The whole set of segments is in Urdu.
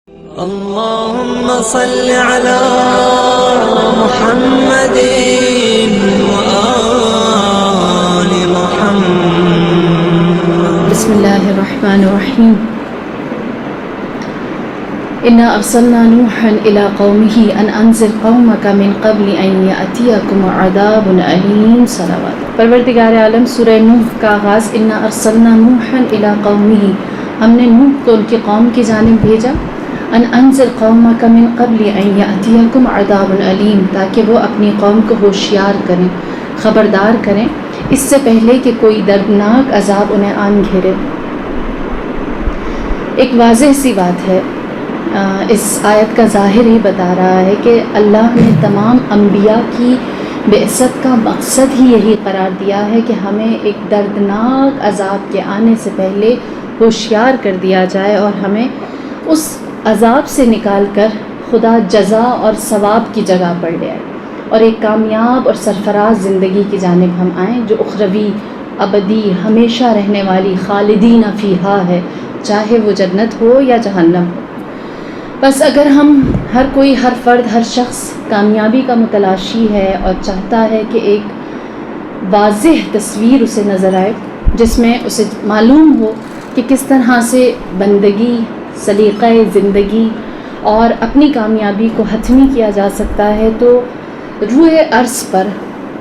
اللهم صل على محمد وآل محمد. بسم اللہ الرحمن الرحیم. انا ارسلنا نوحا الى قومه ان انذر قومك من قبل ان یأتیکم عذاب علیم. صلوات. پروردگار عالم سورہ نوح کا آغاز انا ارسلنا نوحا الى قومه، ہم نے نوح کو ان کی قوم کی جانب بھیجا، ان انذر قومک من قبل ان یأتیکم عذاب علیم، تاکہ وہ اپنی قوم کو ہوشیار کریں، خبردار کریں اس سے پہلے کہ کوئی دردناک عذاب انہیں آن گھیرے. ایک واضح سی بات ہے، اس آیت کا ظاہر ہی بتا رہا ہے کہ اللہ نے تمام انبیاء کی بعثت کا مقصد ہی یہی قرار دیا ہے کہ ہمیں ایک دردناک عذاب کے آنے سے پہلے ہوشیار کر دیا جائے اور ہمیں اس عذاب سے نکال کر خدا جزا اور ثواب کی جگہ پر لے آئے اور ایک کامیاب اور سرفراز زندگی کی جانب ہم آئیں جو اخروی، ابدی، ہمیشہ رہنے والی خالدین فیہا ہے، چاہے وہ جنت ہو یا جہنم ہو. بس اگر ہم ہر کوئی، ہر فرد، ہر شخص کامیابی کا متلاشی ہے اور چاہتا ہے کہ ایک واضح تصویر اسے نظر آئے جس میں اسے معلوم ہو کہ کس طرح سے بندگی، سلیقہ زندگی اور اپنی کامیابی کو حتمی کیا جا سکتا ہے، تو روح ارض پر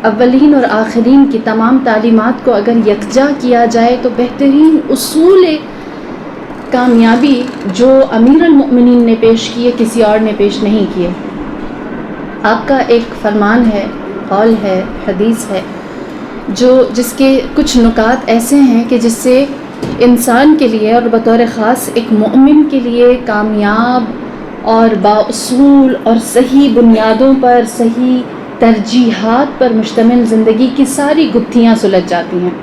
اولین اور آخرین کی تمام تعلیمات کو اگر یکجا کیا جائے تو بہترین اصول کامیابی جو امیر المؤمنین نے پیش کیے کسی اور نے پیش نہیں کیے. آپ کا ایک فرمان ہے، قول ہے، حدیث ہے جس کے کچھ نکات ایسے ہیں کہ جس سے انسان کے لیے اور بطور خاص ایک مومن کے لیے کامیاب اور بااصول اور صحیح بنیادوں پر، صحیح ترجیحات پر مشتمل زندگی کی ساری گتھیاں سلجھ جاتی ہیں.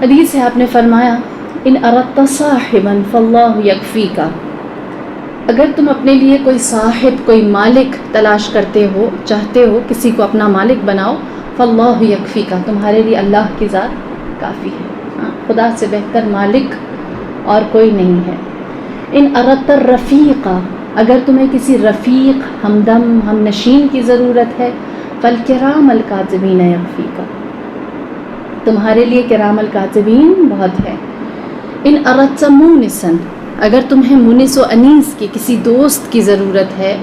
حدیث ہے، آپ نے فرمایا ان اردت صاحبا فاللہ یکفیک، اگر تم اپنے لیے کوئی صاحب، کوئی مالک تلاش کرتے ہو، چاہتے ہو کسی کو اپنا مالک بناؤ، فاللہ یکفیک، تمہارے لیے اللہ کی ذات کافی ہے. خدا سے بہتر مالک اور کوئی نہیں ہے. ان اردت الرفیق، اگر تمہیں کسی رفیق، ہمدم، ہم نشین کی ضرورت ہے، فالکرام الکاتبین یکفیک، تمہارے لیے کرام الکاتبین بہت ہے. ان اردت مونسا، اگر تمہیں مونس و انیس کی، کسی دوست کی ضرورت ہے،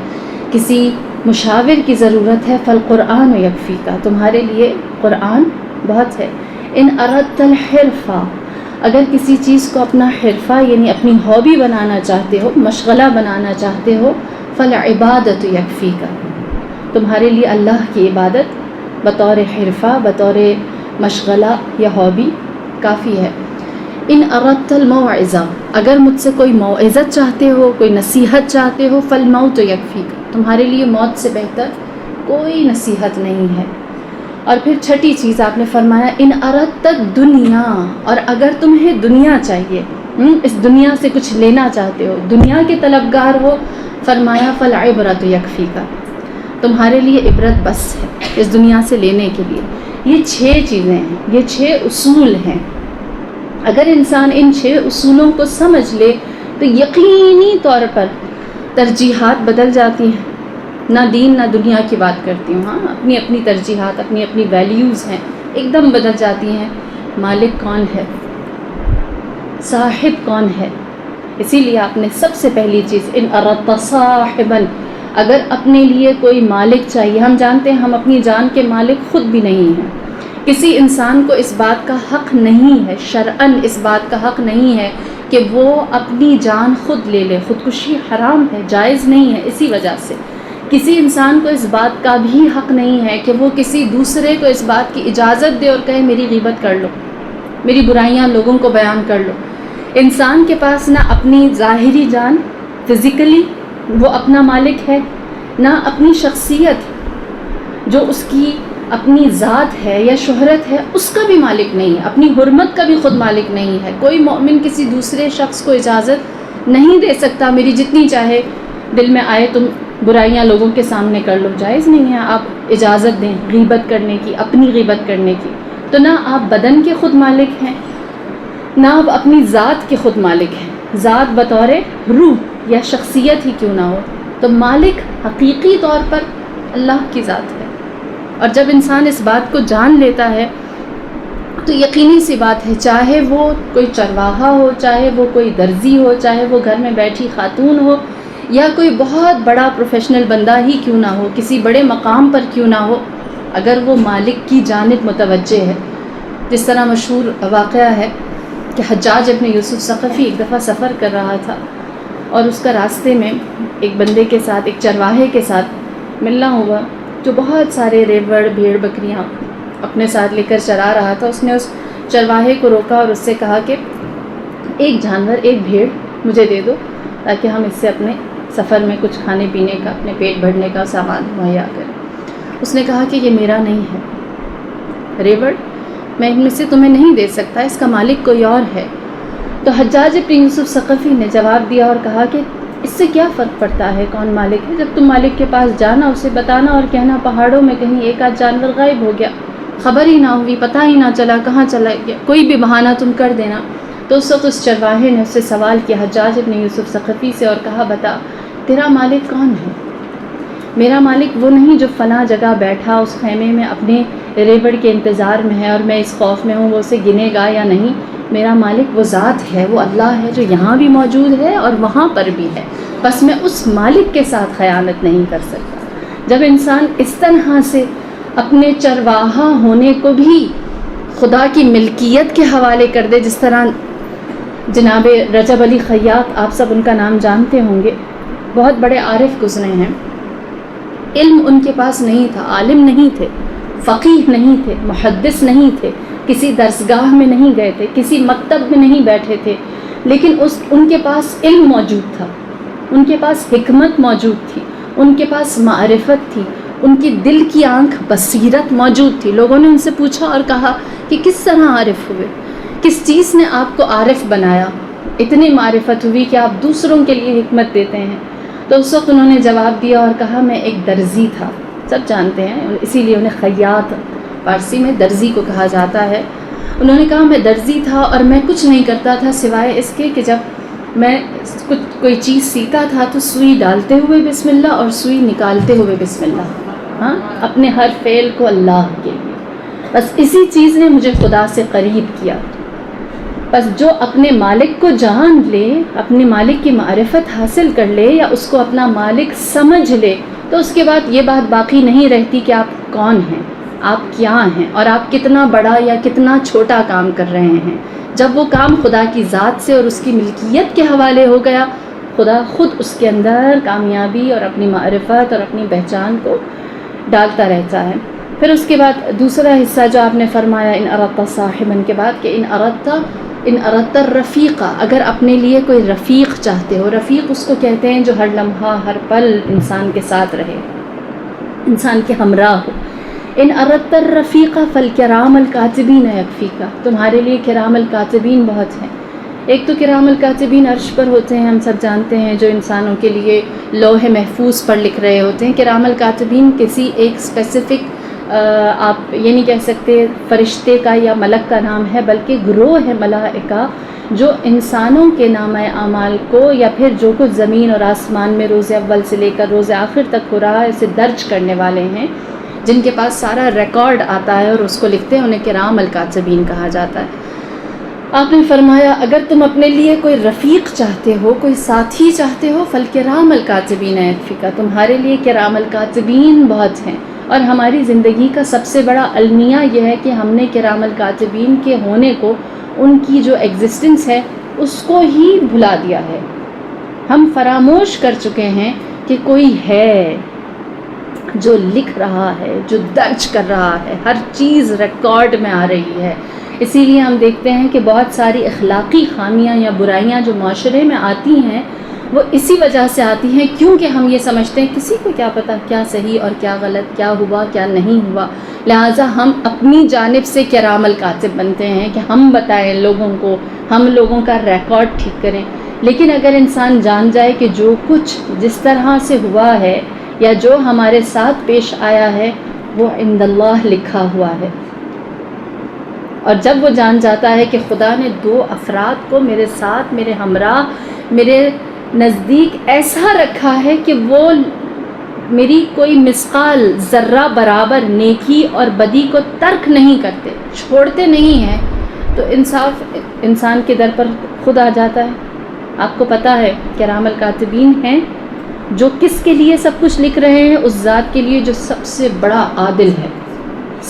کسی مشاور کی ضرورت ہے، فالقرآن یکفیک، تمہارے لیے قرآن بہت ہے. ان اردت الحرفہ، اگر کسی چیز کو اپنا حرفہ یعنی اپنی ہابی بنانا چاہتے ہو، مشغلہ بنانا چاہتے ہو، فالعبادۃ یکفیک، تمہارے لیے اللہ کی عبادت بطور حرفہ، بطور مشغلہ یا ہابی کافی ہے. ان اردت الموعظہ، اگر مجھ سے کوئی موعظت چاہتے ہو، کوئی نصیحت چاہتے ہو، فالموت یکفیک، تمہارے لیے موت سے بہتر کوئی نصیحت نہیں ہے. اور پھر چھٹی چیز آپ نے فرمایا ان اردت الدنیا، اور اگر تمہیں دنیا چاہیے، اس دنیا سے کچھ لینا چاہتے ہو، دنیا کے طلبگار ہو، فرمایا فالعبرۃ یکفیک، تمہارے لیے عبرت بس ہے اس دنیا سے لینے کے لیے. یہ 6 چیزیں ہیں، یہ 6 اصول ہیں. اگر انسان ان 6 اصولوں کو سمجھ لے تو یقینی طور پر ترجیحات بدل جاتی ہیں. نہ دین نہ دنیا کی بات کرتی ہوں، اپنی اپنی ترجیحات، اپنی اپنی ویلیوز ہیں، ایک دم بدل جاتی ہیں. مالک کون ہے، صاحب کون ہے، اسی لیے آپ نے سب سے پہلی چیز ان اردت صاحبا، اگر اپنے لیے کوئی مالک چاہیے. ہم جانتے ہیں ہم اپنی جان کے مالک خود بھی نہیں ہیں. کسی انسان کو اس بات کا حق نہیں ہے، شرعاً اس بات کا حق نہیں ہے کہ وہ اپنی جان خود لے لے. خودکشی حرام ہے، جائز نہیں ہے. اسی وجہ سے کسی انسان کو اس بات کا بھی حق نہیں ہے کہ وہ کسی دوسرے کو اس بات کی اجازت دے اور کہے میری غیبت کر لو، میری برائیاں لوگوں کو بیان کر لو. انسان کے پاس نہ اپنی ظاہری جان، فزیکلی وہ اپنا مالک ہے، نہ اپنی شخصیت جو اس کی اپنی ذات ہے یا شہرت ہے اس کا بھی مالک نہیں ہے، اپنی حرمت کا بھی خود مالک نہیں ہے. کوئی مومن کسی دوسرے شخص کو اجازت نہیں دے سکتا میری جتنی چاہے دل میں آئے تم برائیاں لوگوں کے سامنے کر لو، جائز نہیں ہے. آپ اجازت دیں غیبت کرنے کی، اپنی غیبت کرنے کی، تو نہ آپ بدن کے خود مالک ہیں، نہ آپ اپنی ذات کے خود مالک ہیں. ذات بطور روح، یا شخصیت ہی کیوں نہ ہو، تو مالک حقیقی طور پر اللہ کی ذات ہے۔ اور جب انسان اس بات کو جان لیتا ہے تو یقینی سی بات ہے، چاہے وہ کوئی چرواہا ہو، چاہے وہ کوئی درزی ہو، چاہے وہ گھر میں بیٹھی خاتون ہو، یا کوئی بہت بڑا پروفیشنل بندہ ہی کیوں نہ ہو، کسی بڑے مقام پر کیوں نہ ہو، اگر وہ مالک کی جانب متوجہ ہے۔ جس طرح مشہور واقعہ ہے کہ حجاج ابن یوسف ثقفی ایک دفعہ سفر کر رہا تھا اور اس کا راستے میں ایک بندے کے ساتھ، ایک چرواہے کے ساتھ ملنا ہوا جو بہت سارے ریوڑ بھیڑ بکریاں اپنے ساتھ لے کر چرا رہا تھا۔ اس نے اس چرواہے کو روکا اور اس سے کہا کہ ایک جانور، ایک بھیڑ مجھے دے دو تاکہ ہم اس سے اپنے سفر میں کچھ کھانے پینے کا، اپنے پیٹ بھرنے کا سامان مہیا کریں۔ اس نے کہا کہ یہ میرا نہیں ہے ریوڑ، میں ان میں سے تمہیں نہیں دے سکتا، اس کا مالک کوئی اور ہے۔ تو حجاج ابن یوسف ثقفی نے جواب دیا اور کہا کہ اس سے کیا فرق پڑتا ہے کون مالک ہے، جب تم مالک کے پاس جانا، اسے بتانا اور کہنا پہاڑوں میں کہیں ایک آدھ جانور غائب ہو گیا، خبر ہی نہ ہوئی، پتہ ہی نہ چلا کہاں چلا گیا، کوئی بھی بہانہ تم کر دینا۔ تو اس وقت اس چرواہے نے اس سے سوال کیا حجاج ابن یوسف ثقفی سے اور کہا بتا تیرا مالک کون ہے؟ میرا مالک وہ نہیں جو فلاں جگہ بیٹھا اس خیمے میں اپنے ریوڑ کے انتظار میں ہے اور میں اس خوف میں ہوں وہ اسے گنے گا یا نہیں۔ میرا مالک وہ ذات ہے، وہ اللہ ہے جو یہاں بھی موجود ہے اور وہاں پر بھی ہے، بس میں اس مالک کے ساتھ خیانت نہیں کر سکتا۔ جب انسان اس طرح سے اپنے چرواہا ہونے کو بھی خدا کی ملکیت کے حوالے کر دے، جس طرح جناب رجب علی خیاط، آپ سب ان کا نام جانتے ہوں گے، بہت بڑے عارف گزرے ہیں، علم ان کے پاس نہیں تھا، عالم نہیں تھے، فقیہ نہیں تھے، محدث نہیں تھے، کسی درسگاہ میں نہیں گئے تھے، کسی مکتب میں نہیں بیٹھے تھے، لیکن ان کے پاس علم موجود تھا، ان کے پاس حکمت موجود تھی، ان کے پاس معرفت تھی، ان کی دل کی آنکھ بصیرت موجود تھی۔ لوگوں نے ان سے پوچھا اور کہا کہ کس طرح عارف ہوئے، کس چیز نے آپ کو عارف بنایا، اتنی معرفت ہوئی کہ آپ دوسروں کے لیے حکمت دیتے ہیں؟ تو اس وقت انہوں نے جواب دیا اور کہا میں ایک درزی تھا، سب جانتے ہیں اسی لیے انہیں خیاط فارسی میں درزی کو کہا جاتا ہے۔ انہوں نے کہا میں درزی تھا اور میں کچھ نہیں کرتا تھا سوائے اس کے کہ جب میں کوئی چیز سیتا تھا تو سوئی ڈالتے ہوئے بسم اللہ اور سوئی نکالتے ہوئے بسم اللہ، ہاں، اپنے ہر فعل کو اللہ کے لیے، بس اسی چیز نے مجھے خدا سے قریب کیا۔ بس جو اپنے مالک کو جان لے، اپنے مالک کی معرفت حاصل کر لے یا اس کو اپنا مالک سمجھ لے، تو اس کے بعد یہ بات باقی نہیں رہتی کہ آپ کون ہیں، آپ کیا ہیں اور آپ کتنا بڑا یا کتنا چھوٹا کام کر رہے ہیں۔ جب وہ کام خدا کی ذات سے اور اس کی ملکیت کے حوالے ہو گیا، خدا خود اس کے اندر کامیابی اور اپنی معرفت اور اپنی پہچان کو ڈالتا رہتا ہے۔ پھر اس کے بعد دوسرا حصہ جو آپ نے فرمایا ان اردت صاحبا کے بعد کہ ان اردت الرفیقہ، اگر اپنے لیے کوئی رفیق چاہتے ہو، رفیق اس کو کہتے ہیں جو ہر لمحہ ہر پل انسان کے ساتھ رہے، انسان کے ہمراہ ہو۔ ان اردت الرفیقہ فالکرام الکاتبین یکفیکا، تمہارے لیے کرام الکاتبین بہت ہیں۔ ایک تو کرام الکاتبین عرش پر ہوتے ہیں، ہم سب جانتے ہیں، جو انسانوں کے لیے لوح محفوظ پر لکھ رہے ہوتے ہیں۔ کرام الکاتبین کسی ایک اسپیسیفک آپ یہ نہیں کہہ سکتے فرشتے کا یا ملک کا نام ہے، بلکہ گروہ ہے ملائکہ جو انسانوں کے نامہ اعمال کو یا پھر جو کچھ زمین اور آسمان میں روز اول سے لے کر روز آخر تک ہو رہا ہے اسے درج کرنے والے ہیں، جن کے پاس سارا ریکارڈ آتا ہے اور اس کو لکھتے ہیں، انہیں کرام الکاتبین کہا جاتا ہے۔ آپ نے فرمایا اگر تم اپنے لیے کوئی رفیق چاہتے ہو، کوئی ساتھی چاہتے ہو، فالکرام الکاتبین یکفیکا، تمہارے لیے کرام الکاتبین بہت ہیں۔ اور ہماری زندگی کا سب سے بڑا المیہ یہ ہے کہ ہم نے کرام الکاتبین کے ہونے کو، ان کی جو ایگزسٹنس ہے اس کو ہی بھلا دیا ہے۔ ہم فراموش کر چکے ہیں کہ کوئی ہے جو لکھ رہا ہے، جو درج کر رہا ہے، ہر چیز ریکارڈ میں آ رہی ہے۔ اسی لیے ہم دیکھتے ہیں کہ بہت ساری اخلاقی خامیاں یا برائیاں جو معاشرے میں آتی ہیں وہ اسی وجہ سے آتی ہیں کیونکہ ہم یہ سمجھتے ہیں کسی کو کیا پتہ کیا صحیح اور کیا غلط، کیا ہوا کیا نہیں ہوا، لہٰذا ہم اپنی جانب سے کرام الکاتب بنتے ہیں کہ ہم بتائیں لوگوں کو، ہم لوگوں کا ریکارڈ ٹھیک کریں۔ لیکن اگر انسان جان جائے کہ جو کچھ جس طرح سے ہوا ہے یا جو ہمارے ساتھ پیش آیا ہے وہ عند اللہ لکھا ہوا ہے، اور جب وہ جان جاتا ہے کہ خدا نے دو افراد کو میرے ساتھ، میرے ہمراہ، میرے نزدیک ایسا رکھا ہے کہ وہ میری کوئی مثقال ذرہ برابر نیکی اور بدی کو ترک نہیں کرتے، چھوڑتے نہیں ہیں، تو انصاف انسان کے در پر خود آ جاتا ہے۔ آپ کو پتہ ہے کرام الکاتبین ہیں جو کس کے لیے سب کچھ لکھ رہے ہیں؟ اس ذات کے لیے جو سب سے بڑا عادل ہے،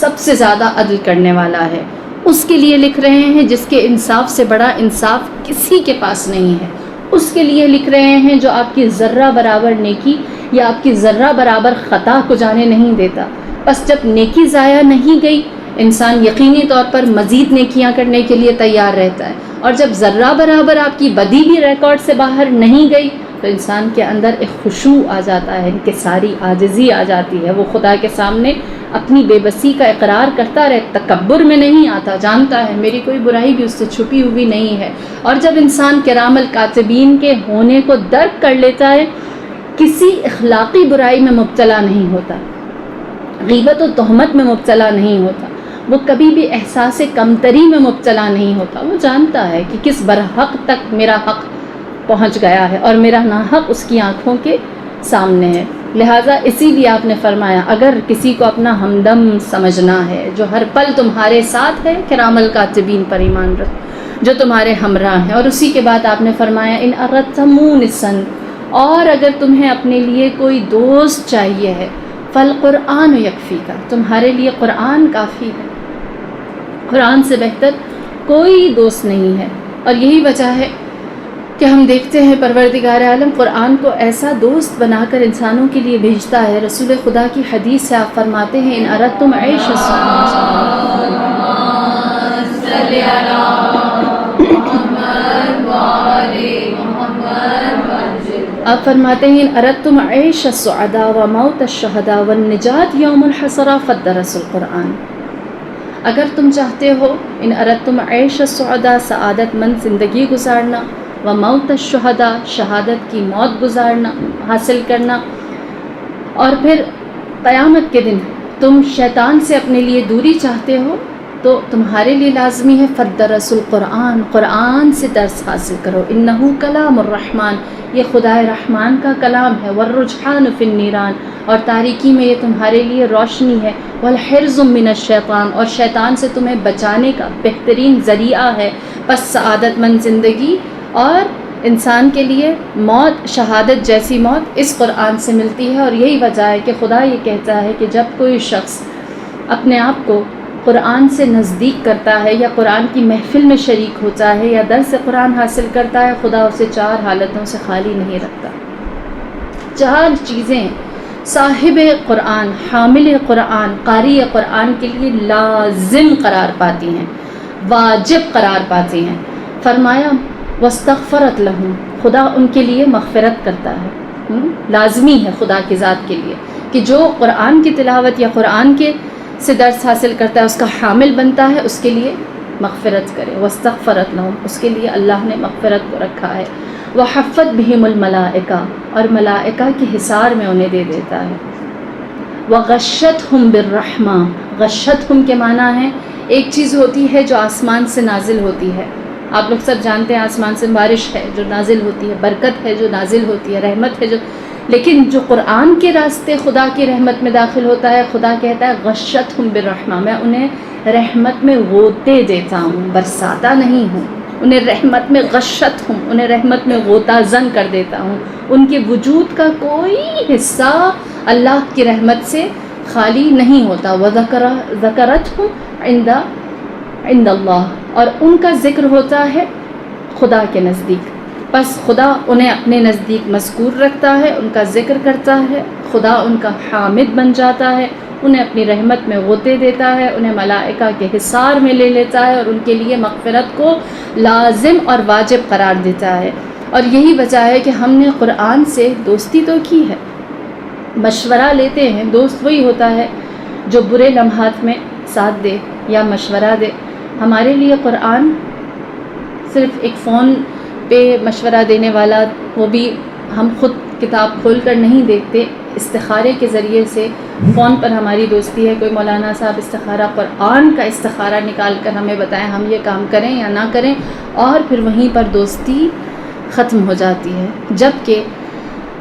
سب سے زیادہ عدل کرنے والا ہے، اس کے لیے لکھ رہے ہیں جس کے انصاف سے بڑا انصاف کسی کے پاس نہیں ہے، اس کے لیے لکھ رہے ہیں جو آپ کی ذرہ برابر نیکی یا آپ کی ذرہ برابر خطا کو جانے نہیں دیتا۔ بس جب نیکی ضائع نہیں گئی، انسان یقینی طور پر مزید نیکیاں کرنے کے لیے تیار رہتا ہے، اور جب ذرہ برابر آپ کی بدی بھی ریکارڈ سے باہر نہیں گئی تو انسان کے اندر ایک خشوع آ جاتا ہے، انکساری عاجزی آ جاتی ہے، وہ خدا کے سامنے اپنی بے بسی کا اقرار کرتا رہے، تکبر میں نہیں آتا، جانتا ہے میری کوئی برائی بھی اس سے چھپی ہوئی نہیں ہے۔ اور جب انسان کرام الکاتبین کے ہونے کو درک کر لیتا ہے، کسی اخلاقی برائی میں مبتلا نہیں ہوتا، غیبت و تہمت میں مبتلا نہیں ہوتا، وہ کبھی بھی احساس کمتری میں مبتلا نہیں ہوتا، وہ جانتا ہے کہ کس برحق تک میرا حق پہنچ گیا ہے اور میرا ناحق اس کی آنکھوں کے سامنے ہے۔ لہٰذا اسی لیے آپ نے فرمایا اگر کسی کو اپنا ہمدم سمجھنا ہے جو ہر پل تمہارے ساتھ ہے، کرام الکاتبین پر ایمان رکھ جو تمہارے ہمراہ ہیں، اور اسی کے بعد آپ نے فرمایا ان اردتم مونسن، اور اگر تمہیں اپنے لیے کوئی دوست چاہیے ہے، فالقرآن یکفیکا، تمہارے لیے قرآن کافی ہے، قرآن سے بہتر کوئی دوست نہیں ہے۔ اور یہی وجہ ہے کہ ہم دیکھتے ہیں پروردگار عالم قرآن کو ایسا دوست بنا کر انسانوں کے لیے بھیجتا ہے۔ رسول خدا کی حدیث سے آپ فرماتے ہیں ان اردتم عیش آپ فرماتے ہیں ان اردتم عیش السعداء و موت الشہداء والنجات یوم الحسرہ فدرس القرآن، اگر تم چاہتے ہو ان اردتم عیش السعداء سعادت مند زندگی گزارنا، و موت الشہداء شہادت کی موت گزارنا حاصل کرنا، اور پھر قیامت کے دن تم شیطان سے اپنے لیے دوری چاہتے ہو، تو تمہارے لیے لازمی ہے فدرس القرآن، قرآن سے درس حاصل کرو، انہو کلام الرحمن، یہ خدا رحمان کا کلام ہے، والرجحان فی النیران، اور تاریکی میں یہ تمہارے لیے روشنی ہے، والحرز من الشیطان، اور شیطان سے تمہیں بچانے کا بہترین ذریعہ ہے۔ پس سعادت مند زندگی اور انسان کے لیے موت، شہادت جیسی موت اس قرآن سے ملتی ہے۔ اور یہی وجہ ہے کہ خدا یہ کہتا ہے کہ جب کوئی شخص اپنے آپ کو قرآن سے نزدیک کرتا ہے یا قرآن کی محفل میں شریک ہوتا ہے یا درس قرآن حاصل کرتا ہے، خدا اسے 4 حالتوں سے خالی نہیں رکھتا۔ 4 چیزیں صاحب قرآن، حامل قرآن، قاری قرآن کے لیے لازم قرار پاتی ہیں، واجب قرار پاتی ہیں۔ فرمایا واستغفرت لہم، خدا ان کے لیے مغفرت کرتا ہے، لازمی ہے خدا کی ذات کے لیے کہ جو قرآن کی تلاوت یا قرآن کے سے درس حاصل کرتا ہے، اس کا حامل بنتا ہے، اس کے لیے مغفرت کرے۔ واستغفرت لہم، اس کے لیے اللہ نے مغفرت کو رکھا ہے۔ وحفت بہم الملائکہ، اور ملائکہ کے حصار میں انہیں دے دیتا ہے۔ وغشتہم بالرحمہ، غشتہم کے معنی ہے ایک چیز ہوتی ہے جو آسمان سے نازل ہوتی ہے، آپ لوگ سب جانتے ہیں آسمان سے بارش ہے جو نازل ہوتی ہے، برکت ہے جو نازل ہوتی ہے، رحمت ہے جو، لیکن جو قرآن کے راستے خدا کی رحمت میں داخل ہوتا ہے، خدا کہتا ہے غشتہم بالرحمہ، میں انہیں رحمت میں غوطے دیتا ہوں، برساتا نہیں ہوں، انہیں رحمت میں غشتہم، انہیں رحمت میں غوطہ زن کر دیتا ہوں، ان کے وجود کا کوئی حصہ اللہ کی رحمت سے خالی نہیں ہوتا۔ وذکرتہم عند اللہ، اور ان کا ذکر ہوتا ہے خدا کے نزدیک، پس خدا انہیں اپنے نزدیک مذکور رکھتا ہے، ان کا ذکر کرتا ہے، خدا ان کا حامد بن جاتا ہے، انہیں اپنی رحمت میں غوطے دیتا ہے، انہیں ملائکہ کے حصار میں لے لیتا ہے، اور ان کے لیے مغفرت کو لازم اور واجب قرار دیتا ہے۔ اور یہی وجہ ہے کہ ہم نے قرآن سے دوستی تو کی ہے، مشورہ لیتے ہیں، دوست وہی ہوتا ہے جو برے لمحات میں ساتھ دے یا مشورہ دے۔ ہمارے لیے قرآن صرف ایک فون پہ مشورہ دینے والا، وہ بھی ہم خود کتاب کھول کر نہیں دیکھتے، استخارے کے ذریعے سے فون پر ہماری دوستی ہے، کوئی مولانا صاحب استخارہ قرآن کا استخارہ نکال کر ہمیں بتائیں ہم یہ کام کریں یا نہ کریں، اور پھر وہیں پر دوستی ختم ہو جاتی ہے. جبکہ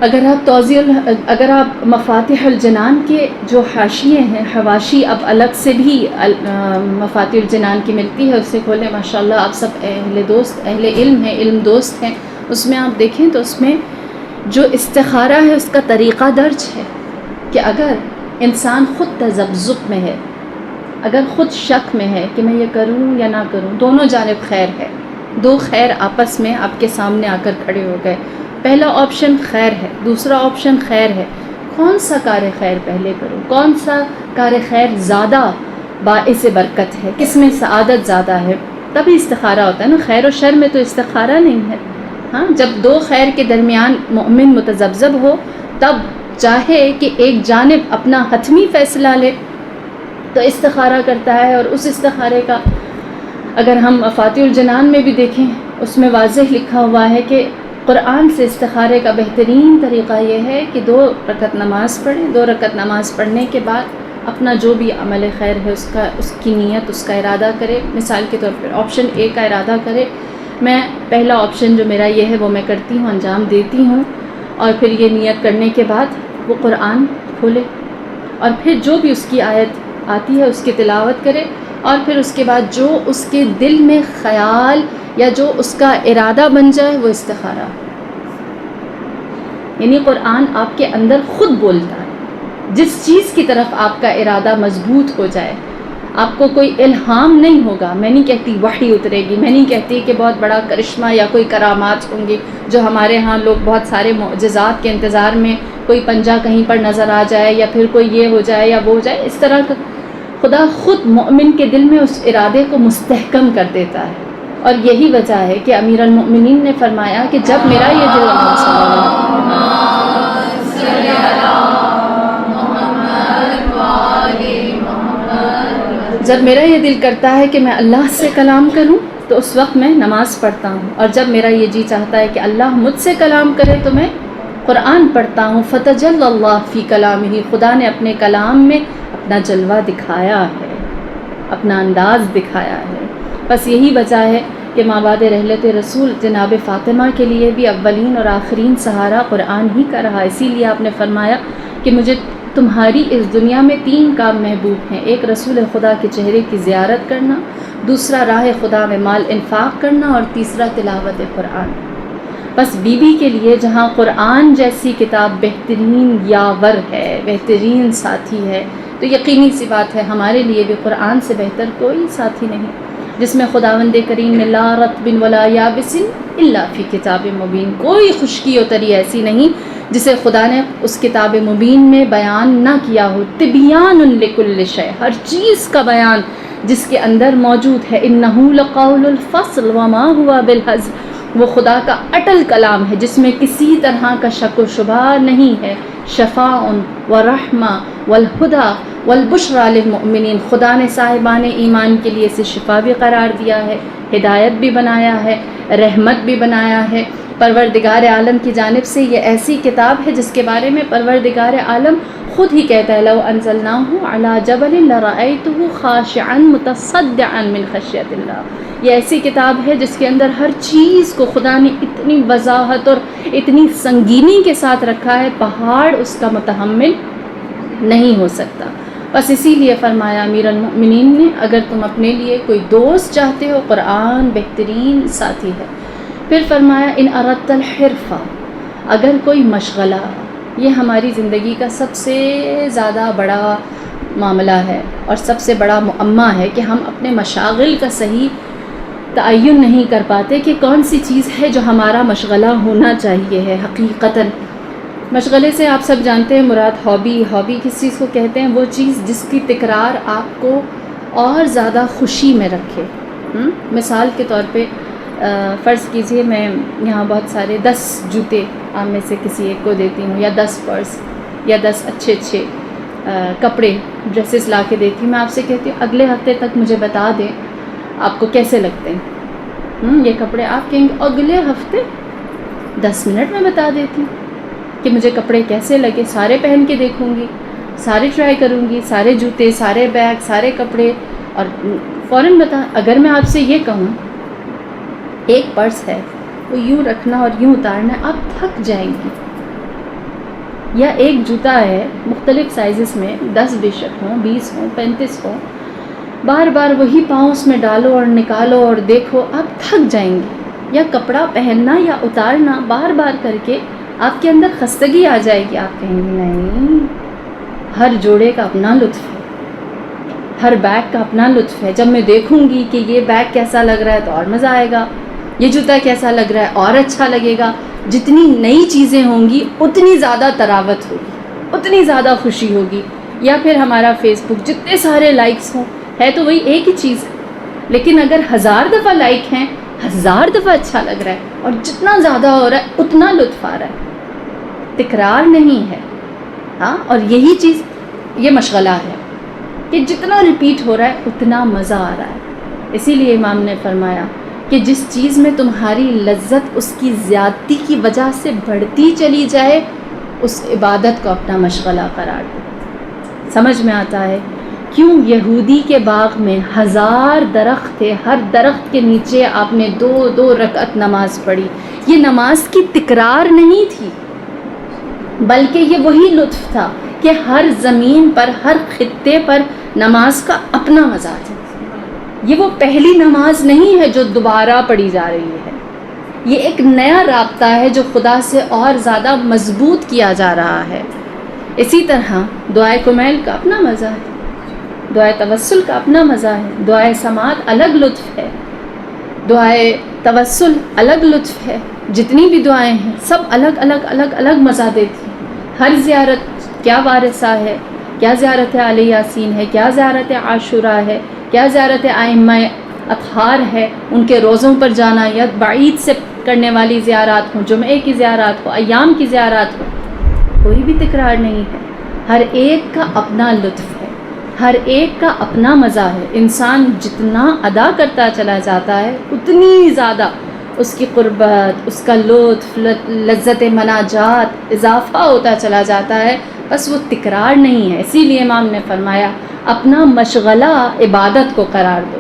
اگر آپ مفاتیح الجنان کے جو حاشیے ہیں، حواشی اب الگ سے بھی مفاتیح الجنان کی ملتی ہے، اسے کھولیں ماشاءاللہ. آپ سب اہل علم ہیں، علم دوست ہیں. اس میں آپ دیکھیں تو اس میں جو استخارہ ہے اس کا طریقہ درج ہے کہ اگر انسان خود تذبذب میں ہے، اگر خود شک میں ہے کہ میں یہ کروں یا نہ کروں، دونوں جانب خیر ہے، دو خیر آپس میں آپ کے سامنے آ کر کھڑے ہو گئے. پہلا آپشن خیر ہے، دوسرا آپشن خیر ہے. کون سا کار خیر پہلے کروں؟ کون سا کار خیر زیادہ باعث برکت ہے؟ کس میں سعادت زیادہ ہے؟ تبھی استخارہ ہوتا ہے نا. خیر و شر میں تو استخارہ نہیں ہے. ہاں، جب دو خیر کے درمیان مومن متذبذب ہو تب چاہے کہ ایک جانب اپنا حتمی فیصلہ لے تو استخارہ کرتا ہے. اور اس استخارے کا اگر ہم مفاتیح الجنان میں بھی دیکھیں، اس میں واضح لکھا ہوا ہے کہ قرآن سے استخارے کا بہترین طریقہ یہ ہے کہ 2 رکعت نماز پڑھیں. 2 رکعت نماز پڑھنے کے بعد اپنا جو بھی عمل خیر ہے اس کی نیت، اس کا ارادہ کرے. مثال کے طور پر آپشن اے کا ارادہ کرے، میں پہلا آپشن جو میرا یہ ہے وہ میں کرتی ہوں، انجام دیتی ہوں. اور پھر یہ نیت کرنے کے بعد وہ قرآن کھولے اور پھر جو بھی اس کی آیت آتی ہے اس کی تلاوت کرے. اور پھر اس کے بعد جو اس کے دل میں خیال یا جو اس کا ارادہ بن جائے وہ استخارہ. یعنی قرآن آپ کے اندر خود بولتا ہے. جس چیز کی طرف آپ کا ارادہ مضبوط ہو جائے، آپ کو کوئی الہام نہیں ہوگا. میں نہیں کہتی وحی اترے گی، میں نہیں کہتی کہ بہت بڑا کرشمہ یا کوئی کرامات ہوں گی جو ہمارے ہاں لوگ بہت سارے معجزات کے انتظار میں، کوئی پنجہ کہیں پر نظر آ جائے یا پھر کوئی یہ ہو جائے یا وہ ہو جائے. اس طرح کا خدا خود مومن کے دل میں اس ارادے کو مستحکم کر دیتا ہے. اور یہی وجہ ہے کہ امیر المؤمنین نے فرمایا کہ جب میرا یہ دل جب میرا یہ دل کرتا ہے کہ میں اللہ سے کلام کروں تو اس وقت میں نماز پڑھتا ہوں. اور جب میرا یہ جی چاہتا ہے کہ اللہ مجھ سے کلام کرے تو میں قرآن پڑھتا ہوں. فتجلی اللہ فی کلامہ، خدا نے اپنے کلام میں اپنا جلوہ دکھایا ہے، اپنا انداز دکھایا ہے. بس یہی وجہ ہے کہ مابعد رحلت رسول جناب فاطمہ کے لیے بھی اولین اور آخرین سہارا قرآن ہی کا رہا. اسی لیے آپ نے فرمایا کہ مجھے تمہاری اس دنیا میں 3 کام محبوب ہیں. ایک رسول خدا کے چہرے کی زیارت کرنا، دوسرا راہ خدا میں مال انفاق کرنا، اور تیسرا تلاوت قرآن. بس بی بی کے لیے جہاں قرآن جیسی کتاب بہترین یاور ہے، بہترین ساتھی ہے، تو یقینی سی بات ہے ہمارے لیے بھی قرآن سے بہتر کوئی ساتھی نہیں، جس میں خداوند کریم نے لا رطب ولا یابس الا فی کتاب مبین، کوئی خشکی و تری ایسی نہیں جسے خدا نے اس کتاب مبین میں بیان نہ کیا ہو. تبیان لکل شیء، ہر چیز کا بیان جس کے اندر موجود ہے. انہ لقول الفصل وما ہوا بالہزل، وہ خدا کا اٹل کلام ہے جس میں کسی طرح کا شک و شبہ نہیں ہے. شفاء ورحمہ والہدی والبشریٰ للمؤمنین، خدا نے صاحبان ایمان کے لیے اسے شفا بھی قرار دیا ہے، ہدایت بھی بنایا ہے، رحمت بھی بنایا ہے. پروردگار عالم کی جانب سے یہ ایسی کتاب ہے جس کے بارے میں پروردگار عالم خود ہی کہتا ہے لو انزلناہ علی جبل لرأیتہ خاشعا متصدعا من خشیۃ اللہ. یہ ایسی کتاب ہے جس کے اندر ہر چیز کو خدا نے اتنی وضاحت اور اتنی سنگینی کے ساتھ رکھا ہے، پہاڑ اس کا متحمل نہیں ہو سکتا. بس اسی لیے فرمایا امیر المؤمنین نے اگر تم اپنے لیے کوئی دوست چاہتے ہو قرآن بہترین ساتھی ہے. پھر فرمایا ان اردت الحرفہ، اگر کوئی مشغلہ، یہ ہماری زندگی کا سب سے زیادہ بڑا معاملہ ہے اور سب سے بڑا معمہ ہے کہ ہم اپنے مشاغل کا صحیح تعین نہیں کر پاتے کہ کون سی چیز ہے جو ہمارا مشغلہ ہونا چاہیے ہے. حقیقتاً مشغلے سے آپ سب جانتے ہیں مراد ہابی کس چیز کو کہتے ہیں؟ وہ چیز جس کی تکرار آپ کو اور زیادہ خوشی میں رکھے. مثال کے طور پہ فرض کیجئے میں یہاں بہت سارے 10 جوتے آپ میں سے کسی ایک کو دیتی ہوں، یا 10 پرس، یا 10 اچھے کپڑے ڈریسز لا کے دیتی ہوں. میں آپ سے کہتی ہوں اگلے ہفتے تک مجھے بتا دیں آپ کو کیسے لگتے ہیں یہ کپڑے. آپ کہیں گے اگلے ہفتے؟ 10 منٹ میں بتا دیتی ہوں کہ مجھے کپڑے کیسے لگے. سارے پہن کے دیکھوں گی، سارے ٹرائی کروں گی، سارے جوتے، سارے بیگ، سارے کپڑے، اور فوراً بتا. اگر میں آپ سے یہ کہوں ایک پرس ہے وہ یوں رکھنا اور یوں اتارنا ہے، آپ تھک جائیں گی. یا ایک جوتا ہے مختلف سائزز میں، 10 بے شک ہوں، 20 ہوں، 35 ہوں، بار بار وہی پاؤں اس میں ڈالو اور نکالو اور دیکھو، آپ تھک جائیں گے. یا کپڑا پہننا یا اتارنا بار بار کر کے آپ کے اندر خستگی آ جائے گی. آپ کہیں گے نہیں، ہر جوڑے کا اپنا لطف ہے، ہر بیگ کا اپنا لطف ہے. جب میں دیکھوں گی کہ یہ بیگ کیسا لگ رہا ہے تو اور مزہ آئے گا، یہ جوتا کیسا لگ رہا ہے اور اچھا لگے گا. جتنی نئی چیزیں ہوں گی اتنی زیادہ تراوت ہوگی، اتنی زیادہ خوشی ہوگی. یا پھر ہمارا فیس بک جتنے سارے لائکس ہوں، ہے تو وہی ایک ہی چیز ہے، لیکن اگر 1000 دفعہ لائک ہیں، 1000 دفعہ اچھا لگ رہا ہے، اور جتنا زیادہ ہو رہا ہے اتنا لطف آ رہا ہے. تکرار نہیں ہے. ہاں، اور یہی چیز یہ مشغلہ ہے کہ جتنا ریپیٹ ہو رہا ہے اتنا مزہ آ رہا ہے. اسی لیے امام نے فرمایا کہ جس چیز میں تمہاری لذت اس کی زیادتی کی وجہ سے بڑھتی چلی جائے، اس عبادت کو اپنا مشغلہ قرار دو. سمجھ میں آتا ہے کیوں یہودی کے باغ میں 1000 درخت تھے، ہر درخت کے نیچے آپ نے 2 رکعت نماز پڑھی. یہ نماز کی تکرار نہیں تھی، بلکہ یہ وہی لطف تھا کہ ہر زمین پر، ہر خطے پر نماز کا اپنا مزہ ہے. یہ وہ پہلی نماز نہیں ہے جو دوبارہ پڑھی جا رہی ہے، یہ ایک نیا رابطہ ہے جو خدا سے اور زیادہ مضبوط کیا جا رہا ہے. اسی طرح دعائے کمیل کا اپنا مزہ ہے، دعائے توسل کا اپنا مزہ ہے، دعائے سماعت الگ لطف ہے، دعائے توسل الگ لطف ہے. جتنی بھی دعائیں ہیں سب الگ الگ الگ الگ مزہ دیتی ہیں. ہر زیارت کیا وارثہ ہے، کیا زیارت آل یاسین ہے، کیا زیارت عاشوراء ہے، کیا زیارت ائمہ اطہار ہے، ان کے روزوں پر جانا، یا بعید سے کرنے والی زیارات ہوں، جمعے کی زیارات ہو، ایام کی زیارات ہو، کوئی بھی تکرار نہیں ہے. ہر ایک کا اپنا لطف ہے، ہر ایک کا اپنا مزہ ہے. انسان جتنا ادا کرتا چلا جاتا ہے اتنی زیادہ اس کی قربت، اس کا لطف، لذت مناجات اضافہ ہوتا چلا جاتا ہے. بس وہ تکرار نہیں ہے. اسی لیے امام نے فرمایا اپنا مشغلہ عبادت کو قرار دو.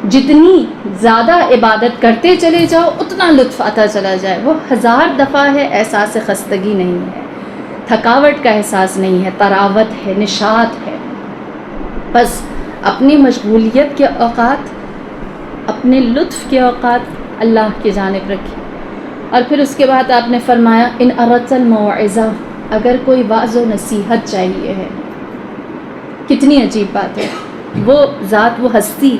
جتنی زیادہ عبادت کرتے چلے جاؤ اتنا لطف آتا چلا جائے. وہ 1000 دفعہ ہے، احساس خستگی نہیں ہے، تھکاوٹ کا احساس نہیں ہے، تراوت ہے، نشاط ہے. بس اپنی مشغولیت کے اوقات، اپنے لطف کے اوقات اللہ کی جانب رکھیں. اور پھر اس کے بعد آپ نے فرمایا ان اردت الموعظہ، اگر کوئی واعظ و نصیحت چاہیے ہے. کتنی عجیب بات ہے. وہ ذات، وہ ہستی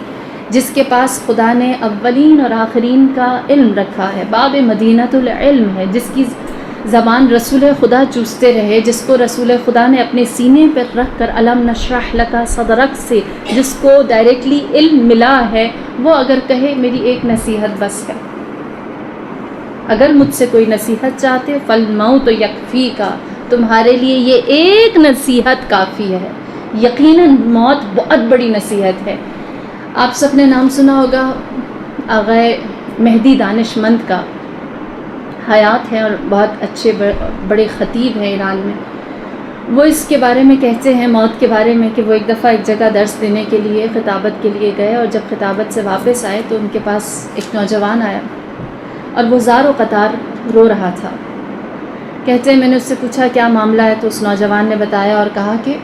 جس کے پاس خدا نے اولین اور آخرین کا علم رکھا ہے، باب مدینۃ العلم ہے، جس کی زبان رسول خدا چوستے رہے، جس کو رسول خدا نے اپنے سینے پر رکھ کر الم نشرح لک صدرک سے جس کو ڈائریکٹلی علم ملا ہے، وہ اگر کہے میری ایک نصیحت بس ہے، اگر مجھ سے کوئی نصیحت چاہتے فالموت یکفیک، تمہارے لیے یہ ایک نصیحت کافی ہے. یقیناً موت بہت بڑی نصیحت ہے. آپ سب نے نام سنا ہوگا آغا مہدی دانش مند کا، حیات ہے اور بہت اچھے بڑے خطیب ہیں ایران میں. وہ اس کے بارے میں کہتے ہیں، موت کے بارے میں، کہ وہ ایک دفعہ ایک جگہ درس دینے کے لیے خطابت کے لیے گئے، اور جب خطابت سے واپس آئے تو ان کے پاس ایک نوجوان آیا اور وہ زار و قطار رو رہا تھا. کہتے ہیں میں نے اس سے پوچھا کیا معاملہ ہے، تو اس نوجوان نے بتایا اور کہا کہ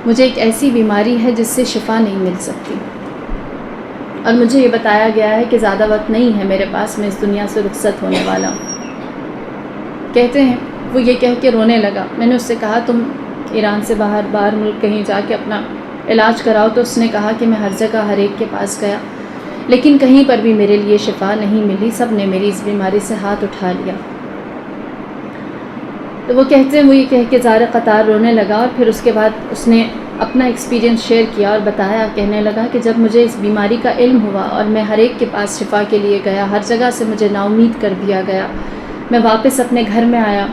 مجھے ایک ایسی بیماری ہے جس سے شفا نہیں مل سکتی، اور مجھے یہ بتایا گیا ہے کہ زیادہ وقت نہیں ہے میرے پاس، میں اس دنیا سے رخصت ہونے والا ہوں. کہتے ہیں وہ یہ کہہ کے رونے لگا. میں نے اس سے کہا تم ایران سے باہر ملک کہیں جا کے اپنا علاج کراؤ. تو اس نے کہا کہ میں ہر جگہ ہر ایک کے پاس گیا، لیکن کہیں پر بھی میرے لیے شفا نہیں ملی، سب نے میری اس بیماری سے ہاتھ اٹھا لیا. تو وہ کہتے ہیں وہ یہ کہہ کے زار قطار رونے لگا، اور پھر اس کے بعد اس نے اپنا ایکسپیرینس شیئر کیا اور بتایا، کہنے لگا کہ جب مجھے اس بیماری کا علم ہوا اور میں ہر ایک کے پاس شفا کے لیے گیا، ہر جگہ سے مجھے نا امید کر دیا گیا، میں واپس اپنے گھر میں آیا.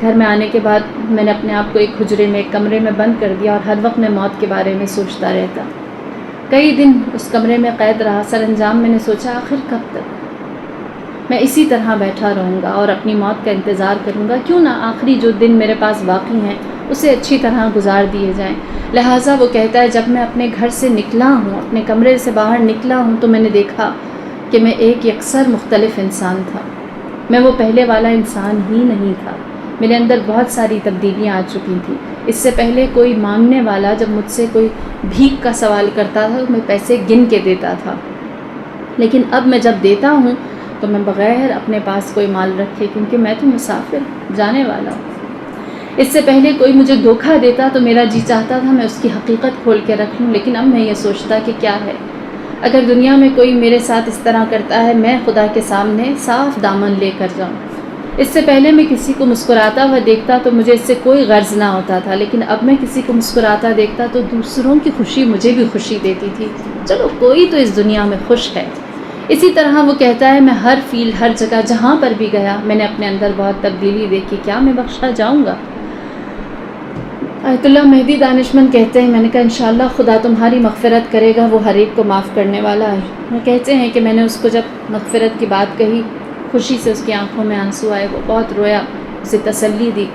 گھر میں آنے کے بعد میں نے اپنے آپ کو ایک حجرے میں، ایک کمرے میں بند کر دیا، اور ہر وقت میں موت کے بارے میں سوچتا رہتا. کئی دن اس کمرے میں قید رہا. سر انجام میں نے سوچا آخر کب تک میں اسی طرح بیٹھا رہوں گا اور اپنی موت کا انتظار کروں گا، کیوں نہ آخری جو دن میرے پاس باقی ہیں اسے اچھی طرح گزار دیے جائیں. لہٰذا وہ کہتا ہے جب میں اپنے گھر سے نکلا ہوں، اپنے کمرے سے باہر نکلا ہوں، تو میں نے دیکھا کہ میں ایک یکسر مختلف انسان تھا. میں وہ پہلے والا انسان ہی نہیں تھا، میرے اندر بہت ساری تبدیلیاں آ چکی تھیں۔ اس سے پہلے کوئی مانگنے والا جب مجھ سے کوئی بھیک کا سوال کرتا تھا تو میں پیسے گن کے دیتا تھا، لیکن اب میں جب دیتا ہوں تو میں بغیر اپنے پاس کوئی مال رکھے، کیونکہ میں تو مسافر جانے والا ہوں۔ اس سے پہلے کوئی مجھے دھوکہ دیتا تو میرا جی چاہتا تھا میں اس کی حقیقت کھول کے رکھ لوں، لیکن اب میں یہ سوچتا کہ کیا ہے، اگر دنیا میں کوئی میرے ساتھ اس طرح کرتا ہے، میں خدا کے سامنے صاف دامن لے کر جاؤں۔ اس سے پہلے میں کسی کو مسکراتا ہوا دیکھتا تو مجھے اس سے کوئی غرض نہ ہوتا تھا، لیکن اب میں کسی کو مسکراتا دیکھتا تو دوسروں کی خوشی مجھے بھی خوشی دیتی تھی، چلو کوئی تو اس دنیا میں خوش ہے۔ اسی طرح وہ کہتا ہے میں ہر فیلڈ، ہر جگہ جہاں پر بھی گیا میں نے اپنے اندر بہت تبدیلی دیکھی، کیا میں بخشا جاؤں گا؟ آیت اللہ مہدی دانشمند کہتے ہیں، میں نے کہا انشاءاللہ خدا تمہاری مغفرت کرے گا، وہ ہر ایک کو معاف کرنے والا ہے۔ وہ کہتے ہیں کہ میں نے اس کو جب مغفرت کی بات کہی، خوشی سے اس کی آنکھوں میں آنسو آئے، وہ بہت رویا، اسے تسلی دی۔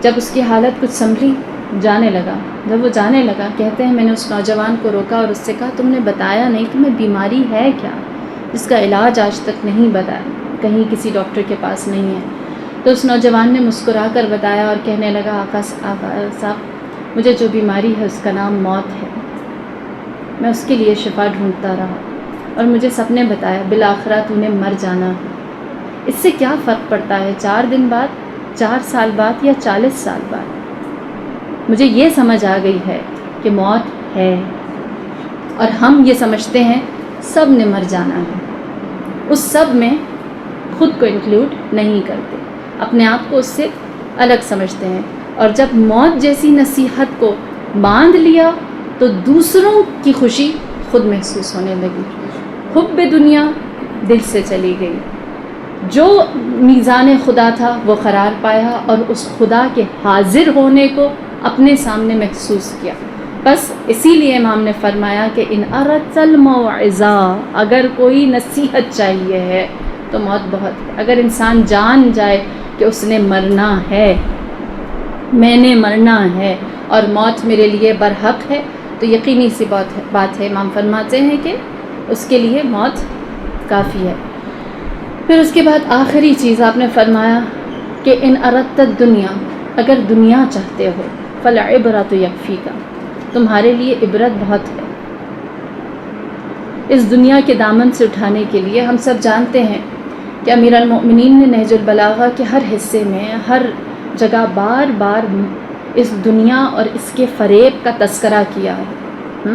جب اس کی حالت کچھ سنبھلی، جانے لگا۔ جب وہ جانے لگا، کہتے ہیں میں نے اس نوجوان کو روکا اور اس سے کہا تم نے بتایا نہیں تمہیں بیماری ہے کیا جس کا علاج آج تک نہیں بتایا، کہیں کسی ڈاکٹر کے پاس نہیں ہے؟ تو اس نوجوان نے مسکرا کر بتایا اور کہنے لگا آقا صاحب مجھے جو بیماری ہے اس کا نام موت ہے، میں اس کے لیے شفا ڈھونڈتا رہا اور مجھے سب نے بتایا بالآخرہ تو نے مر جانا ہے۔ اس سے کیا فرق پڑتا ہے 4 دن بعد، 4 سال بعد یا 40 سال بعد؟ مجھے یہ سمجھ آ گئی ہے کہ موت ہے، اور ہم یہ سمجھتے ہیں سب نے مر جانا ہے، اس سب میں خود کو انکلوڈ نہیں کرتے، اپنے آپ کو اس سے الگ سمجھتے ہیں، اور جب موت جیسی نصیحت کو باندھ لیا تو دوسروں کی خوشی خود محسوس ہونے لگی، حب دنیا دل سے چلی گئی، جو میزان خدا تھا وہ قرار پایا اور اس خدا کے حاضر ہونے کو اپنے سامنے محسوس کیا۔ بس اسی لیے امام نے فرمایا کہ ان اردت الموعظہ، اگر کوئی نصیحت چاہیے ہے تو موت بہت ہے۔ اگر انسان جان جائے کہ اس نے مرنا ہے، میں نے مرنا ہے اور موت میرے لیے برحق ہے، تو یقینی سی بات ہے، امام فرماتے ہیں کہ اس کے لیے موت کافی ہے۔ پھر اس کے بعد آخری چیز آپ نے فرمایا کہ ان اردت الدنیا، اگر دنیا چاہتے ہو فالعبرۃ یکفیک، تمہارے لیے عبرت بہت ہے۔ اس دنیا کے دامن سے اٹھانے کے لیے ہم سب جانتے ہیں کہ امیر المؤمنین نے نہج البلاغہ کے ہر حصے میں ہر جگہ بار بار اس دنیا اور اس کے فریب کا تذکرہ کیا ہے۔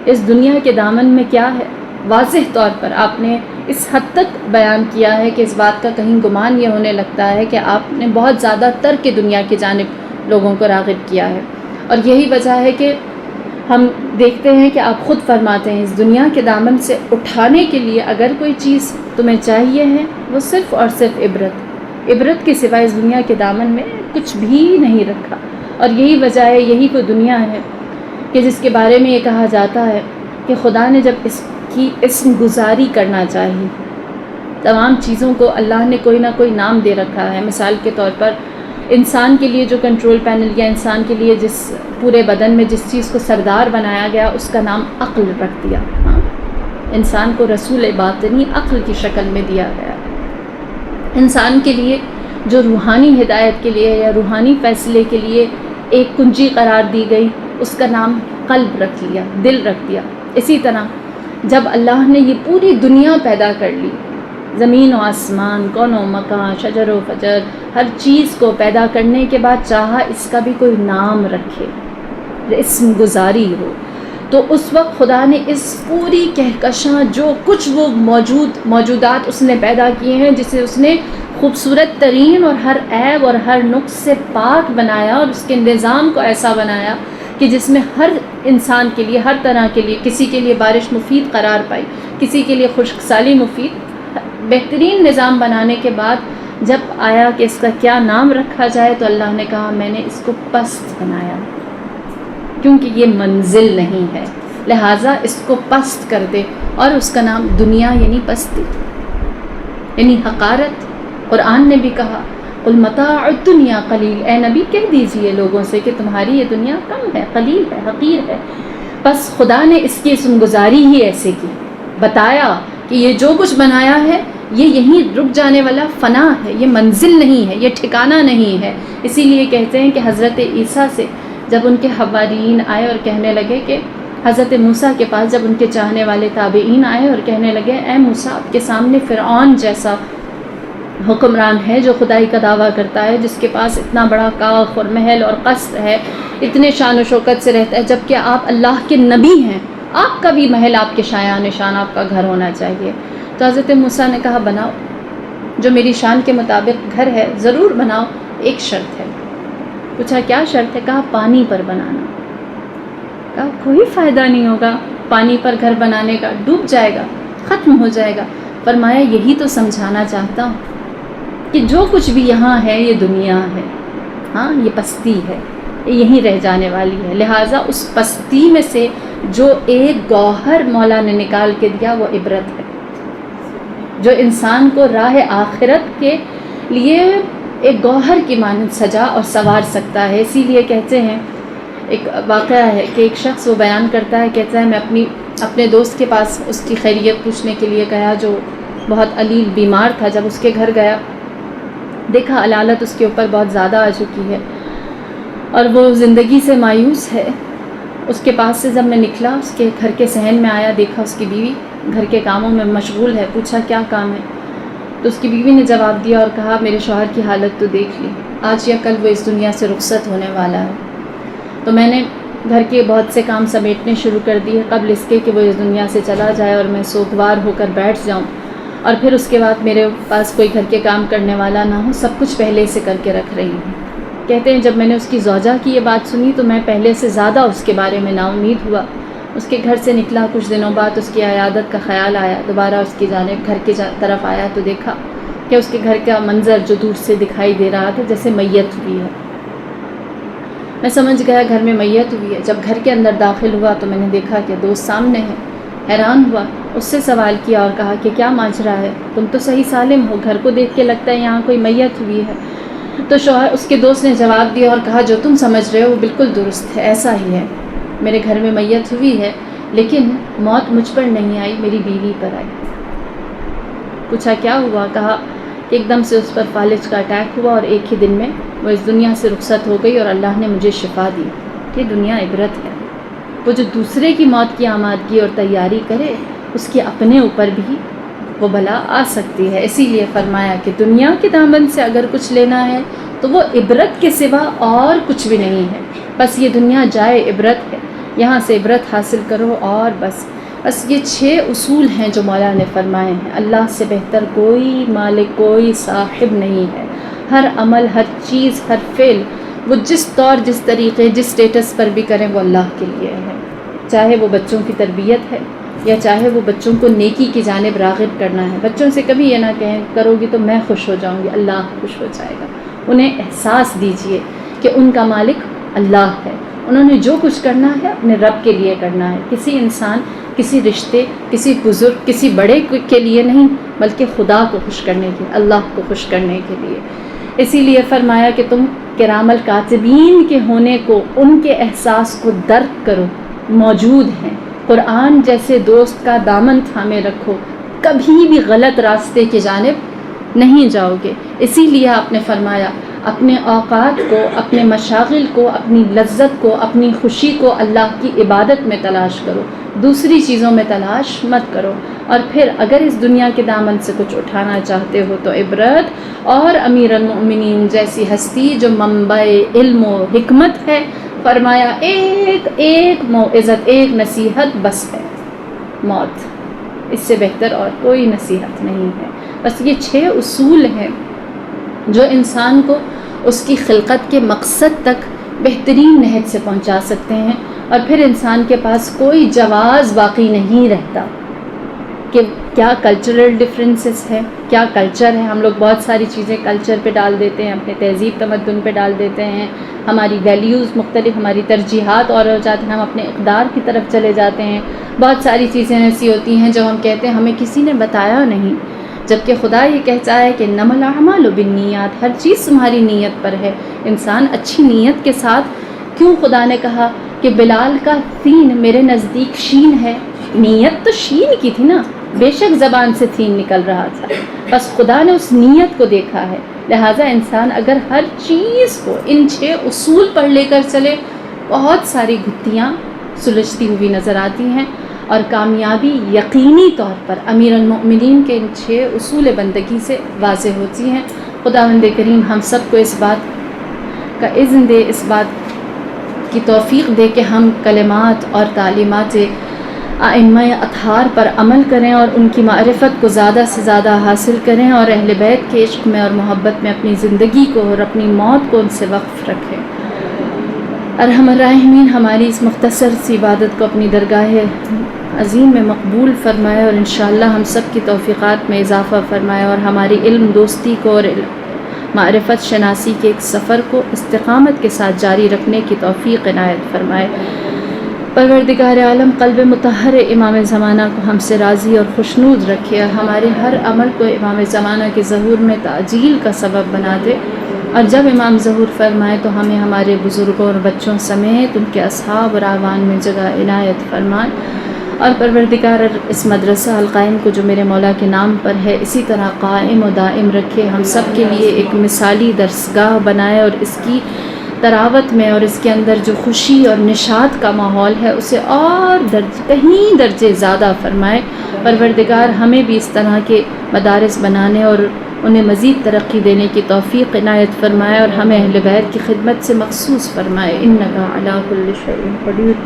اس دنیا کے دامن میں کیا ہے، واضح طور پر آپ نے اس حد تک بیان کیا ہے کہ اس بات کا کہیں گمان یہ ہونے لگتا ہے کہ آپ نے بہت زیادہ ترک دنیا کی جانب لوگوں کو راغب کیا ہے، اور یہی وجہ ہے کہ ہم دیکھتے ہیں کہ آپ خود فرماتے ہیں اس دنیا کے دامن سے اٹھانے کے لیے اگر کوئی چیز تمہیں چاہیے ہے وہ صرف اور صرف عبرت کے سوائے اس دنیا کے دامن میں کچھ بھی نہیں رکھا، اور یہی وجہ ہے، یہی کوئی دنیا ہے کہ جس کے بارے میں یہ کہا جاتا ہے کہ خدا نے جب اس کی اسم گزاری کرنا چاہی، تمام چیزوں کو اللہ نے کوئی نہ کوئی نام دے رکھا ہے۔ مثال کے طور پر انسان کے لیے جو کنٹرول پینل یا انسان کے لیے جس پورے بدن میں جس چیز کو سردار بنایا گیا اس کا نام عقل رکھ دیا۔ انسان کو رسول باطنی عقل کی شکل میں دیا گیا ہے۔ انسان کے لیے جو روحانی ہدایت کے لیے یا روحانی فیصلے کے لیے ایک کنجی قرار دی گئی اس کا نام قلب رکھ لیا، دل رکھ دیا۔ اسی طرح جب اللہ نے یہ پوری دنیا پیدا کر لی، زمین و آسمان، کون و مکان، شجر و فجر، ہر چیز کو پیدا کرنے کے بعد چاہا اس کا بھی کوئی نام رکھے، اسم گزاری ہو، تو اس وقت خدا نے اس پوری کہکشاں جو کچھ وہ موجودات اس نے پیدا کیے ہیں، جسے اس نے خوبصورت ترین اور ہر عیب اور ہر نقص سے پاک بنایا، اور اس کے نظام کو ایسا بنایا کہ جس میں ہر انسان کے لیے، ہر طرح کے لیے، کسی کے لیے بارش مفید قرار پائی، کسی کے لیے خشک سالی مفید، بہترین نظام بنانے کے بعد جب آیا کہ اس کا کیا نام رکھا جائے تو اللہ نے کہا میں نے اس کو پست بنایا، کیونکہ یہ منزل نہیں ہے، لہٰذا اس کو پست کر دے، اور اس کا نام دنیا یعنی پستی، یعنی حقارت۔ قرآن نے بھی کہا قل متاع الدنیا قلیل، اے نبی کہہ دیجئے لوگوں سے کہ تمہاری یہ دنیا کم ہے، قلیل ہے، حقیر ہے۔ بس خدا نے اس کی اسم گزاری ہی ایسے کی، بتایا کہ یہ جو کچھ بنایا ہے یہ یہیں رک جانے والا فنا ہے، یہ منزل نہیں ہے، یہ ٹھکانہ نہیں ہے۔ اسی لیے کہتے ہیں کہ حضرت عیسیٰ سے جب ان کے حواریین آئے اور کہنے لگے کہ حضرت موسیٰ کے پاس جب ان کے چاہنے والے تابعین آئے اور کہنے لگے اے موسیٰ آپ کے سامنے فرعون جیسا حکمران ہے جو خدائی کا دعویٰ کرتا ہے، جس کے پاس اتنا بڑا کاخ اور محل اور قصر ہے، اتنے شان و شوکت سے رہتا ہے، جبکہ آپ اللہ کے نبی ہیں، آپ کا بھی محل، آپ کے شایان نشان، آپ کا گھر ہونا چاہیے۔ تو حضرت موسیٰ نے کہا بناؤ، جو میری شان کے مطابق گھر ہے ضرور بناؤ، ایک شرط ہے۔ پوچھا کیا شرط ہے؟ کہا پانی پر بنانا۔ کہا کوئی فائدہ نہیں ہوگا پانی پر گھر بنانے کا، ڈوب جائے گا، ختم ہو جائے گا۔ فرمایا یہی تو سمجھانا چاہتا ہوں کہ جو کچھ بھی یہاں ہے یہ دنیا ہے، ہاں یہ پستی ہے، یہ یہیں رہ جانے والی ہے، لہٰذا اس پستی میں سے جو ایک گوہر مولا نے نکال کے دیا وہ عبرت ہے، جو انسان کو راہ آخرت کے لیے ایک گوہر کی مانند سجا اور سنوار سکتا ہے۔ اسی لیے کہتے ہیں، ایک واقعہ ہے کہ ایک شخص وہ بیان کرتا ہے، کہتا ہے میں اپنے دوست کے پاس اس کی خیریت پوچھنے کے لیے گیا جو بہت علیل بیمار تھا۔ جب اس کے گھر گیا دیکھا علالت اس کے اوپر بہت زیادہ آ چکی ہے اور وہ زندگی سے مایوس ہے۔ اس کے پاس سے جب میں نکلا، اس کے گھر کے صحن میں آیا، دیکھا اس کی بیوی گھر کے کاموں میں مشغول ہے۔ پوچھا کیا کام ہے؟ تو اس کی بیوی نے جواب دیا اور کہا میرے شوہر کی حالت تو دیکھ لی، آج یا کل وہ اس دنیا سے رخصت ہونے والا ہے۔ تو میں نے گھر کے بہت سے کام سمیٹنے شروع کر دیے قبل اس کے کہ وہ اس دنیا سے چلا جائے اور میں سوگوار ہو کر بیٹھ جاؤں، اور پھر اس کے بعد میرے پاس کوئی گھر کے کام کرنے والا نہ ہو، سب کچھ پہلے سے کر کے رکھ رہی ہوں۔ کہتے ہیں جب میں نے اس کی زوجہ کی یہ بات سنی تو میں پہلے سے زیادہ اس کے بارے میں نا امید ہوا۔ اس کے گھر سے نکلا، کچھ دنوں بعد اس کی عیادت کا خیال آیا، دوبارہ اس کی جانب گھر کی طرف آیا تو دیکھا کہ اس کے گھر کا منظر جو دور سے دکھائی دے رہا تھا جیسے میت ہوئی ہے۔ میں سمجھ گیا گھر میں میت ہوئی ہے۔ جب گھر کے اندر داخل ہوا تو میں نے دیکھا کہ دوست سامنے ہے، حیران ہوا، اس سے سوال کیا اور کہا کہ کیا ماجرا ہے، تم تو صحیح سالم ہو، گھر کو دیکھ کے لگتا ہے یہاں کوئی میت ہوئی ہے۔ تو شوہر اس کے دوست نے جواب دیا اور کہا جو تم سمجھ رہے ہو وہ بالکل درست ہے، ایسا ہی ہے، میرے گھر میں میت ہوئی ہے لیکن موت مجھ پر نہیں آئی، میری بیوی پر آئی۔ پوچھا کیا ہوا؟ کہا کہ ایک دم سے اس پر فالج کا اٹیک ہوا اور ایک ہی دن میں وہ اس دنیا سے رخصت ہو گئی اور اللہ نے مجھے شفا دی۔ یہ دنیا عبرت ہے۔ وہ جو دوسرے کی موت کی آمادگی اور تیاری کرے اس کی اپنے اوپر بھی وہ بلا آ سکتی ہے۔ اسی لیے فرمایا کہ دنیا کے دامن سے اگر کچھ لینا ہے تو وہ عبرت کے سوا اور کچھ بھی نہیں ہے، بس یہ دنیا جائے عبرت ہے، یہاں سے عبرت حاصل کرو اور بس یہ 6 اصول ہیں جو مولا نے فرمائے ہیں۔ اللہ سے بہتر کوئی مالک، کوئی صاحب نہیں ہے۔ ہر عمل، ہر چیز، ہر فعل وہ جس طور، جس طریقے، جس سٹیٹس پر بھی کریں وہ اللہ کے لیے ہے، چاہے وہ بچوں کی تربیت ہے یا چاہے وہ بچوں کو نیکی کی جانب راغب کرنا ہے۔ بچوں سے کبھی یہ نہ کہیں کرو گی تو میں خوش ہو جاؤں گی، اللہ خوش ہو جائے گا۔ انہیں احساس دیجئے کہ ان کا مالک اللہ ہے، انہوں نے جو کچھ کرنا ہے اپنے رب کے لیے کرنا ہے، کسی انسان، کسی رشتے، کسی بزرگ، کسی بڑے کے لیے نہیں، بلکہ خدا کو خوش کرنے کے، اللہ کو خوش کرنے کے لیے۔ اسی لیے فرمایا کہ تم کرام الکاتبین کے ہونے کو، ان کے احساس کو درک کرو، موجود ہیں۔ قرآن جیسے دوست کا دامن تھامے رکھو، کبھی بھی غلط راستے کی جانب نہیں جاؤ گے۔ اسی لیے آپ نے فرمایا اپنے اوقات کو، اپنے مشاغل کو، اپنی لذت کو، اپنی خوشی کو اللہ کی عبادت میں تلاش کرو، دوسری چیزوں میں تلاش مت کرو۔ اور پھر اگر اس دنیا کے دامن سے کچھ اٹھانا چاہتے ہو تو عبرت اور امیر المؤمنین جیسی ہستی جو منبع علم و حکمت ہے، فرمایا ایک موعظت، ایک نصیحت بس ہے، موت، اس سے بہتر اور کوئی نصیحت نہیں ہے۔ بس یہ 6 اصول ہیں جو انسان کو اس کی خلقت کے مقصد تک بہترین نہج سے پہنچا سکتے ہیں، اور پھر انسان کے پاس کوئی جواز باقی نہیں رہتا کہ کیا کلچرل ڈفرینسز ہے، کیا کلچر ہے۔ ہم لوگ بہت ساری چیزیں کلچر پہ ڈال دیتے ہیں، اپنے تہذیب تمدن پہ ڈال دیتے ہیں، ہماری ویلیوز مختلف، ہماری ترجیحات اور ہو جاتی ہیں، ہم اپنے اقدار کی طرف چلے جاتے ہیں۔ بہت ساری چیزیں ایسی ہوتی ہیں جو ہم کہتے ہیں ہمیں کسی نے بتایا نہیں، جبکہ خدا یہ کہتا ہے کہ انما الاعمال بالنیات، ہر چیز تمہاری نیت پر ہے۔ انسان اچھی نیت کے ساتھ، کیوں خدا نے کہا کہ بلال کا سین میرے نزدیک شین ہے؟ نیت تو شین کی تھی نا، بے شک زبان سے تھین نکل رہا تھا، بس خدا نے اس نیت کو دیکھا ہے۔ لہٰذا انسان اگر ہر چیز کو ان 6 اصول پر لے کر چلے، بہت ساری گھٹیاں سلجھتی ہوئی نظر آتی ہیں، اور کامیابی یقینی طور پر امیر المؤمنین کے ان 6 اصول بندگی سے واضح ہوتی ہیں۔ خداوند کریم ہم سب کو اس بات کا اذن دے، اس بات کی توفیق دے کہ ہم کلمات اور تعلیمات ائمہ اطہار پر عمل کریں اور ان کی معرفت کو زیادہ سے زیادہ حاصل کریں، اور اہل بیت کے عشق میں اور محبت میں اپنی زندگی کو اور اپنی موت کو ان سے وقف رکھیں۔ ارحم الراحمین ہماری اس مختصر سی عبادت کو اپنی درگاہ عظیم میں مقبول فرمائے، اور انشاءاللہ ہم سب کی توفیقات میں اضافہ فرمائے، اور ہماری علم دوستی کو اور معرفت شناسی کے ایک سفر کو استقامت کے ساتھ جاری رکھنے کی توفیق عنایت فرمائے۔ پروردگار عالم قلب مطہر امام زمانہ کو ہم سے راضی اور خوشنود رکھے، اور ہمارے ہر عمل کو امام زمانہ کے ظہور میں تعجیل کا سبب بنا دے، اور جب امام ظہور فرمائے تو ہمیں ہمارے بزرگوں اور بچوں سمیت ان کے اصحاب اور اعوان میں جگہ عنایت فرمائے، اور پروردگار اس مدرسہ القائم کو جو میرے مولا کے نام پر ہے اسی طرح قائم و دائم رکھے، ہم سب کے لیے ایک مثالی درسگاہ بنائے، اور اس کی تراوت میں اور اس کے اندر جو خوشی اور نشاط کا ماحول ہے اسے اور کہیں درجے زیادہ فرمائے۔ پروردگار ہمیں بھی اس طرح کے مدارس بنانے اور انہیں مزید ترقی دینے کی توفیق عنایت فرمائے، اور ہمیں اہل بیت کی خدمت سے مخصوص فرمائے۔ انک علی کل شیء قدیر۔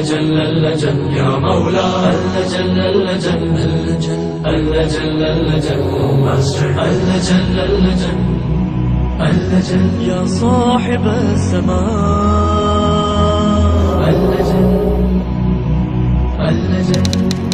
جل اللجن یا مولا جل اللجن جل اللجن جل اللجن اللجن یا صاحب السماء اللجن